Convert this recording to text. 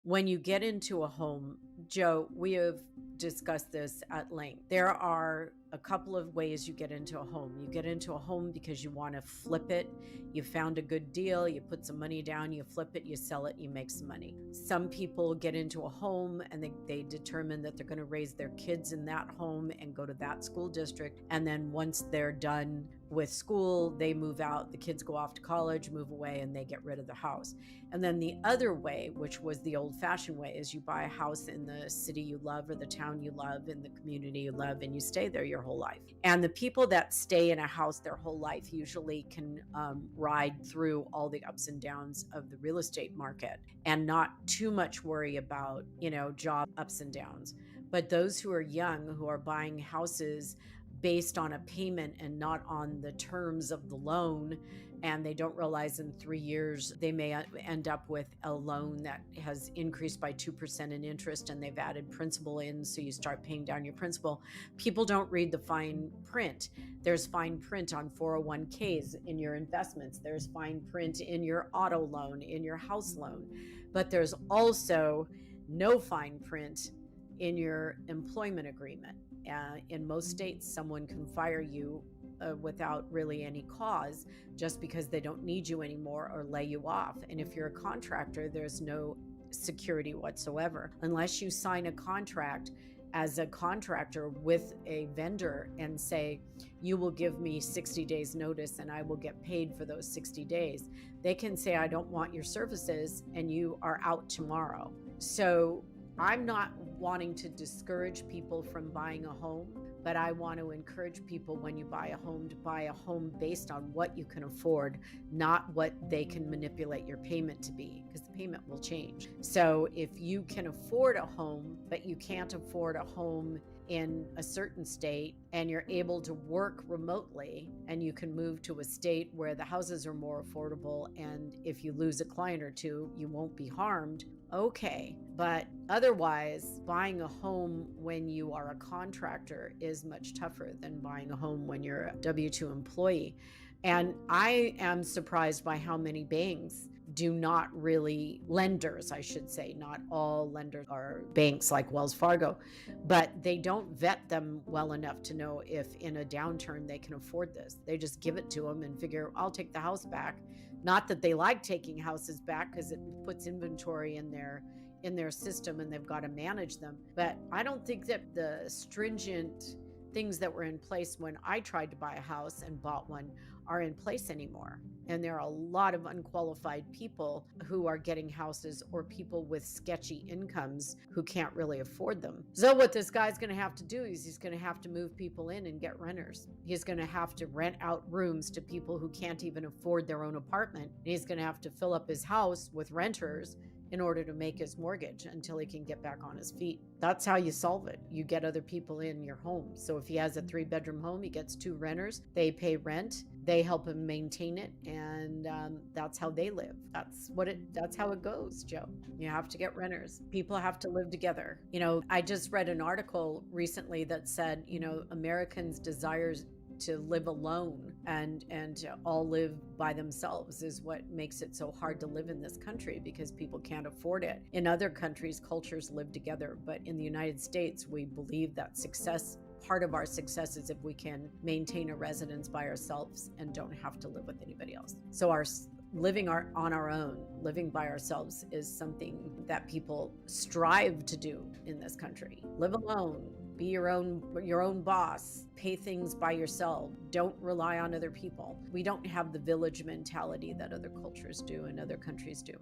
When you get into a home, Joe, we have discussed this at length. There are a couple of ways you get into a home. You get into a home because you want to flip it. You found a good deal, you put some money down, you flip it, you sell it, you make some money. Some people get into a home and they determine that they're going to raise their kids in that home and go to that school district. And then once they're done with school, they move out, the kids go off to college, move away, and they get rid of the house. And then the other way, which was the old fashioned way, is you buy a house in the city you love or the town you love, in the community you love, and you stay there your whole life. And the people that stay in a house their whole life usually can ride through all the ups and downs of the real estate market and not too much worry about, job ups and downs. But those who are young, who are buying houses based on a payment and not on the terms of the loan, and they don't realize in 3 years they may end up with a loan that has increased by 2% in interest and they've added principal in, so you start paying down your principal. People don't read the fine print. There's fine print on 401ks in your investments, there's fine print in your auto loan, in your house loan, but there's also no fine print in your employment agreement. In most states, someone can fire you without really any cause just because they don't need you anymore or lay you off. And if you're a contractor, there's no security whatsoever unless you sign a contract as a contractor with a vendor and say, you will give me 60 days notice and I will get paid for those 60 days. They can say, I don't want your services, and you are out tomorrow. So I'm not wanting to discourage people from buying a home, but I want to encourage people, when you buy a home, to buy a home based on what you can afford, not what they can manipulate your payment to be, because the payment will change. So if you can afford a home, but you can't afford a home in a certain state, and you're able to work remotely, and you can move to a state where the houses are more affordable, and if you lose a client or two, you won't be harmed, okay. But otherwise, buying a home when you are a contractor is much tougher than buying a home when you're a W-2 employee. And I am surprised by how many banks do not really, lenders, I should say, not all lenders are banks like Wells Fargo, but they don't vet them well enough to know if in a downturn they can afford this. They just give it to them and figure, I'll take the house back. Not that they like taking houses back, because it puts inventory in their system and they've got to manage them. But I don't think that the stringent things that were in place when I tried to buy a house and bought one are in place anymore. And there are a lot of unqualified people who are getting houses, or people with sketchy incomes who can't really afford them. So what this guy's going to have to do is he's going to have to move people in and get renters. He's going to have to rent out rooms to people who can't even afford their own apartment. And he's going to have to fill up his house with renters in order to make his mortgage until he can get back on his feet. That's how you solve it. You get other people in your home. So if he has a 3-bedroom home, he gets 2 renters. They pay rent. They help him maintain it, and that's how they live. That's how it goes, Joe. You have to get renters. People have to live together. I just read an article recently that said, Americans' desires to live alone and to all live by themselves is what makes it so hard to live in this country, because people can't afford it. In other countries, cultures live together, but in the United States, we believe that part of our success is if we can maintain a residence by ourselves and don't have to live with anybody else. So living on our own, living by ourselves, is something that people strive to do in this country. Live alone. Be your own boss. Pay things by yourself. Don't rely on other people. We don't have the village mentality that other cultures do and other countries do.